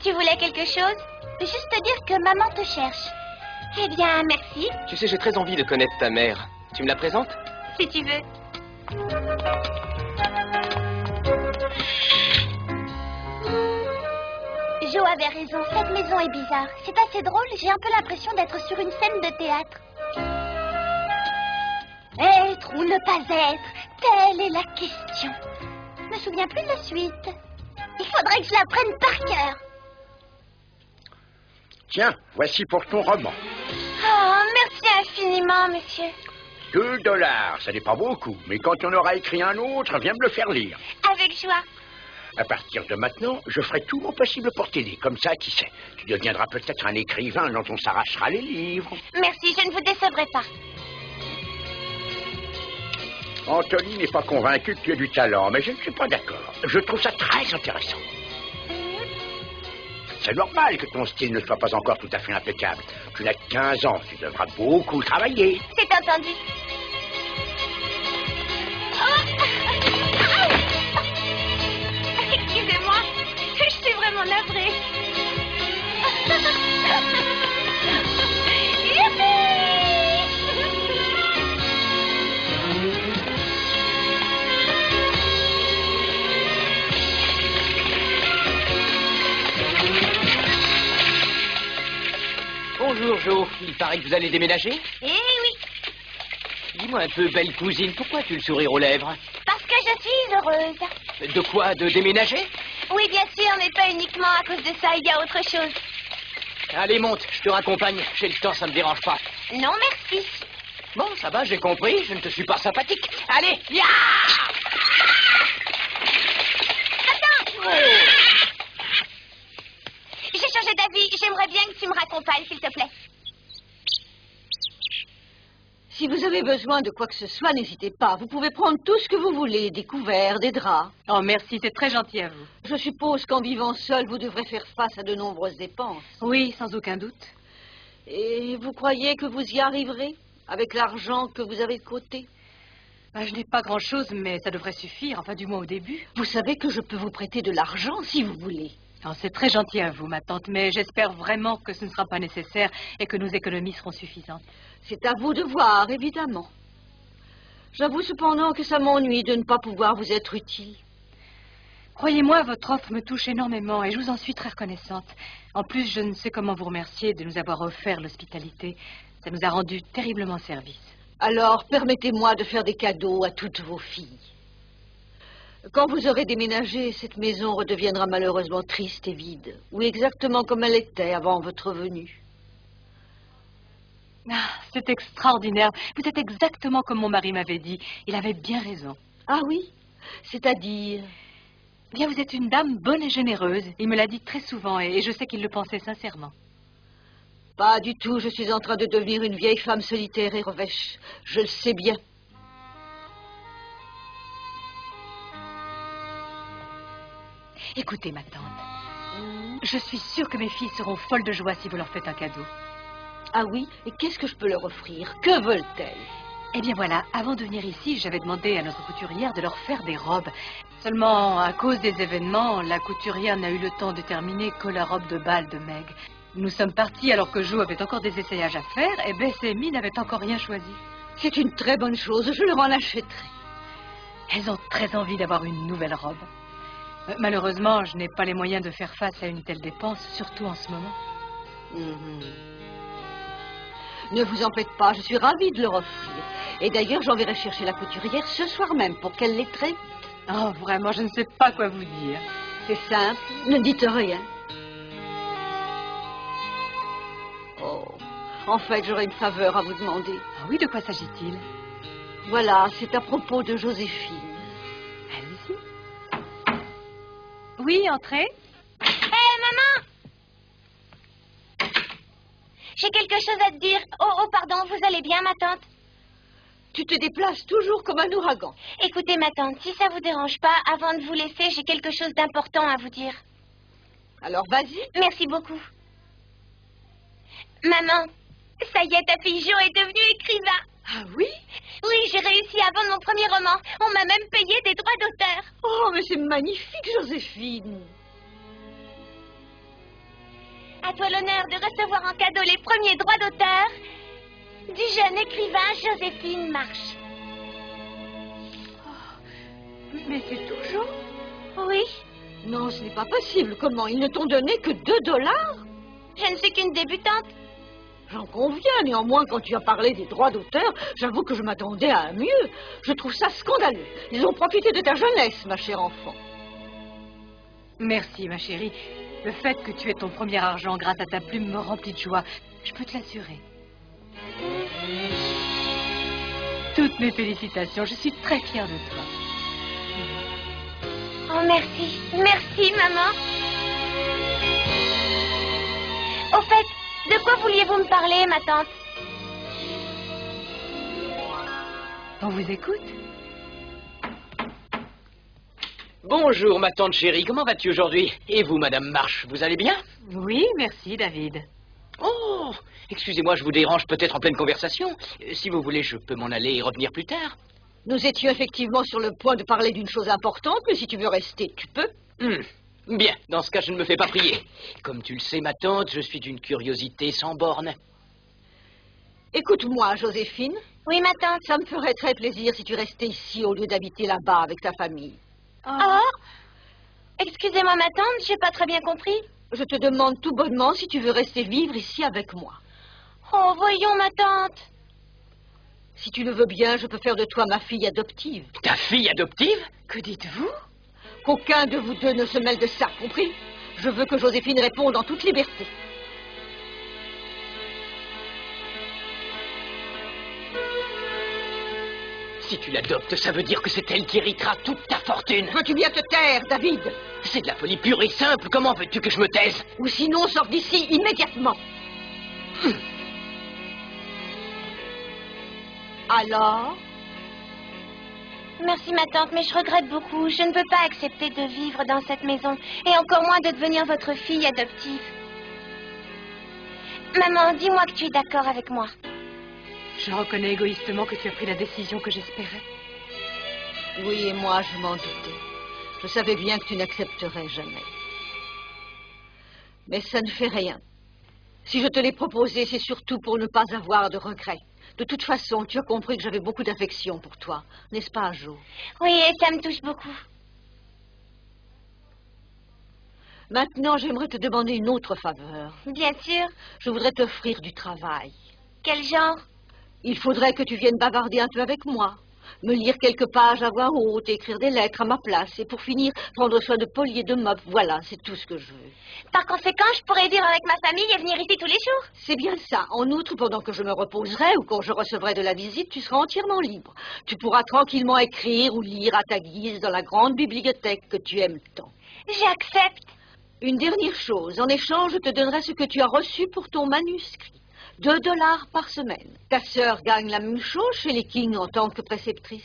Tu voulais quelque chose? Juste te dire que maman te cherche. Eh bien, merci. Tu sais, j'ai très envie de connaître ta mère. Tu me la présentes? Si tu veux. Joe avait raison, cette maison est bizarre. C'est assez drôle, j'ai un peu l'impression d'être sur une scène de théâtre. Être ou ne pas être, telle est la question. Je me souviens plus de la suite. Il faudrait que je la prenne par cœur. Tiens, voici pour ton roman. Oh, merci infiniment, monsieur. $2, ça n'est pas beaucoup, mais quand on aura écrit un autre, viens me le faire lire. Avec joie. À partir de maintenant, je ferai tout mon possible pour t'aider. Comme ça, qui sait, tu deviendras peut-être un écrivain dont on s'arrachera les livres. Merci, je ne vous décevrai pas. Anthony n'est pas convaincu que tu aies du talent, mais je ne suis pas d'accord. Je trouve ça très intéressant. C'est normal que ton style ne soit pas encore tout à fait impeccable. Tu n'as que 15 ans, tu devras beaucoup travailler. C'est entendu. Excusez-moi, je suis vraiment navrée. Bonjour, Joe. Il paraît que vous allez déménager? Eh oui, Dis-moi un peu, belle cousine, pourquoi tu le sourire aux lèvres? parce que je suis heureuse. De quoi? De déménager? Oui, bien sûr, mais pas uniquement à cause de ça, il y a autre chose. Allez, monte, je te raccompagne. J'ai le temps, ça me dérange pas. Non, merci. Bon, ça va, j'ai compris. Je ne te suis pas sympathique. Allez, ya! Attends! J'ai changé d'avis. J'aimerais bien que tu me raccompagnes, s'il te plaît. Si vous avez besoin de quoi que ce soit, n'hésitez pas. Vous pouvez prendre tout ce que vous voulez, des couverts, des draps. Oh, merci, c'est très gentil à vous. Je suppose qu'en vivant seul, vous devrez faire face à de nombreuses dépenses. Oui, sans aucun doute. Et vous croyez que vous y arriverez, avec l'argent que vous avez de côté? Je n'ai pas grand-chose, mais ça devrait suffire, enfin du moins au début. Vous savez que je peux vous prêter de l'argent si vous voulez. Oh, c'est très gentil à vous, ma tante, mais j'espère vraiment que ce ne sera pas nécessaire et que nos économies seront suffisantes. C'est à vous de voir, évidemment. J'avoue cependant que ça m'ennuie de ne pas pouvoir vous être utile. Croyez-moi, votre offre me touche énormément et je vous en suis très reconnaissante. En plus, je ne sais comment vous remercier de nous avoir offert l'hospitalité. Ça nous a rendu terriblement service. Alors, permettez-moi de faire des cadeaux à toutes vos filles. Quand vous aurez déménagé, cette maison redeviendra malheureusement triste et vide. Oui, exactement comme elle était avant votre venue. Ah, c'est extraordinaire. Vous êtes exactement comme mon mari m'avait dit. Il avait bien raison. Ah oui? C'est-à-dire? Eh bien, vous êtes une dame bonne et généreuse. Il me l'a dit très souvent et je sais qu'il le pensait sincèrement. Pas du tout. Je suis en train de devenir une vieille femme solitaire et revêche. Je le sais bien. Écoutez, ma tante. Je suis sûre que mes filles seront folles de joie si vous leur faites un cadeau. Ah oui? Et qu'est-ce que je peux leur offrir? Que veulent-elles? Eh bien voilà, avant de venir ici, j'avais demandé à notre couturière de leur faire des robes. Seulement, à cause des événements, la couturière n'a eu le temps de terminer que la robe de bal de Meg. Nous sommes partis alors que Jo avait encore des essayages à faire et Bess et Min n'avaient encore rien choisi. C'est une très bonne chose, je leur en achèterai. Elles ont très envie d'avoir une nouvelle robe. Malheureusement, je n'ai pas les moyens de faire face à une telle dépense, surtout en ce moment. Ne vous en faites pas, je suis ravie de leur offrir. Et d'ailleurs, j'enverrai chercher la couturière ce soir même pour qu'elle les traite. Oh, vraiment, je ne sais pas quoi vous dire. C'est simple, ne dites rien. Oh, en fait, j'aurais une faveur à vous demander. Ah oui, de quoi s'agit-il? Voilà, c'est à propos de Joséphine. Allez-y. Oui, entrez. Hé, maman! J'ai quelque chose à te dire. Oh, pardon, vous allez bien, ma tante? Tu te déplaces toujours comme un ouragan. Écoutez, ma tante, si ça vous dérange pas, avant de vous laisser, j'ai quelque chose d'important à vous dire. Alors, vas-y. Merci beaucoup. Maman, ça y est, ta fille Jo est devenue écrivain. Ah oui? Oui, j'ai réussi à vendre mon premier roman. On m'a même payé des droits d'auteur. Oh, mais c'est magnifique, Joséphine. À toi l'honneur de recevoir en cadeau les premiers droits d'auteur du jeune écrivain Joséphine Marsh. Mais c'est toujours... Oui, Non, ce n'est pas possible. Comment? Ils ne t'ont donné que 2 dollars? je ne suis qu'une débutante. J'en conviens. Néanmoins, quand tu as parlé des droits d'auteur, j'avoue que je m'attendais à un mieux. Je trouve ça scandaleux. Ils ont profité de ta jeunesse, ma chère enfant. Merci, ma chérie. Le fait que tu aies ton premier argent grâce à ta plume me remplit de joie. Je peux te l'assurer. Toutes mes félicitations. Je suis très fière de toi. Oh, merci. Merci, maman. Au fait, de quoi vouliez-vous me parler, ma tante? On vous écoute? Bonjour, ma tante chérie. Comment vas-tu aujourd'hui? Et vous, Madame Marsh, vous allez bien? Oui, merci, David. Oh, excusez-moi, je vous dérange peut-être en pleine conversation. Si vous voulez, je peux m'en aller et revenir plus tard. Nous étions effectivement sur le point de parler d'une chose importante, mais si tu veux rester, tu peux. Bien, dans ce cas, je ne me fais pas prier. Comme tu le sais, ma tante, je suis d'une curiosité sans borne. Écoute-moi, Joséphine. Oui, ma tante. Ça me ferait très plaisir si tu restais ici au lieu d'habiter là-bas avec ta famille. Oh, excusez-moi, ma tante, j'ai pas très bien compris. Je te demande tout bonnement si tu veux rester vivre ici avec moi. Oh, voyons, ma tante. Si tu le veux bien, je peux faire de toi ma fille adoptive. Ta fille adoptive? Que dites-vous? Qu'aucun de vous deux ne se mêle de ça, compris? Je veux que Joséphine réponde en toute liberté. Si tu l'adoptes, ça veut dire que c'est elle qui héritera toute ta fortune. Veux-tu bien te taire, David? C'est de la folie pure et simple. Comment veux-tu que je me taise? Ou sinon, sors d'ici immédiatement. Alors? Merci, ma tante, mais je regrette beaucoup. Je ne peux pas accepter de vivre dans cette maison, et encore moins de devenir votre fille adoptive. Maman, dis-moi que tu es d'accord avec moi. Je reconnais égoïstement que tu as pris la décision que j'espérais. Oui, et moi, je m'en doutais. Je savais bien que tu n'accepterais jamais. Mais ça ne fait rien. Si je te l'ai proposé, c'est surtout pour ne pas avoir de regrets. De toute façon, tu as compris que j'avais beaucoup d'affection pour toi, n'est-ce pas, Jo? Oui, et ça me touche beaucoup. Maintenant, j'aimerais te demander une autre faveur. Bien sûr. Je voudrais t'offrir du travail. Quel genre? Il faudrait que tu viennes bavarder un peu avec moi. Me lire quelques pages à voix haute, écrire des lettres à ma place. Et pour finir, prendre soin de Polly et de Mop. Voilà, c'est tout ce que je veux. Par conséquent, je pourrais vivre avec ma famille et venir ici tous les jours. C'est bien ça. En outre, pendant que je me reposerai ou quand je recevrai de la visite, tu seras entièrement libre. Tu pourras tranquillement écrire ou lire à ta guise dans la grande bibliothèque que tu aimes tant. J'accepte. Une dernière chose. En échange, je te donnerai ce que tu as reçu pour ton manuscrit. 2 dollars par semaine. Ta sœur gagne la même chose chez les King en tant que préceptrice.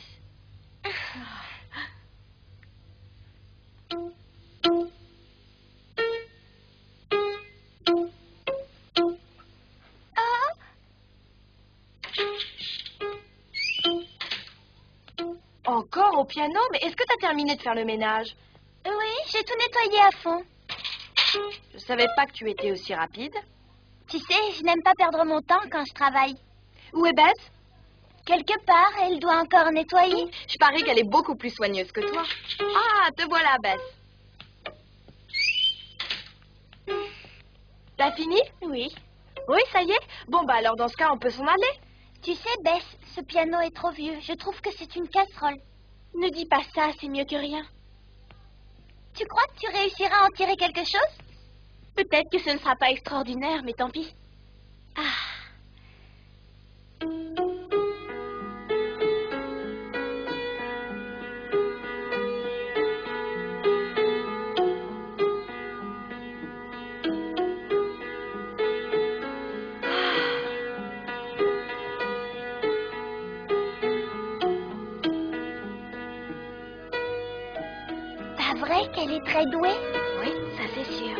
Encore au piano? Mais est-ce que t'as terminé de faire le ménage? Oui, j'ai tout nettoyé à fond. Je savais pas que tu étais aussi rapide. Tu sais, je n'aime pas perdre mon temps quand je travaille. Où est Beth? Quelque part, elle doit encore nettoyer. Je parie qu'elle est beaucoup plus soigneuse que toi. Ah, te voilà, Beth. T'as fini? Oui. Oui, ça y est? Bon, bah alors dans ce cas, on peut s'en aller. Tu sais, Bess, ce piano est trop vieux. Je trouve que c'est une casserole. Ne dis pas ça, c'est mieux que rien. Tu crois que tu réussiras à en tirer quelque chose? Peut-être que ce ne sera pas extraordinaire, mais tant pis. Pas vrai qu'elle est très douée? Oui, ça c'est sûr.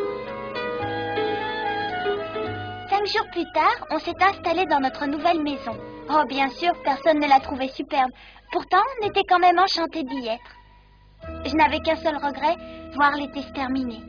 5 jours plus tard, on s'est installé dans notre nouvelle maison. Oh, bien sûr, personne ne l'a trouvée superbe. Pourtant, on était quand même enchantés d'y être. Je n'avais qu'un seul regret, voir l'été se terminer.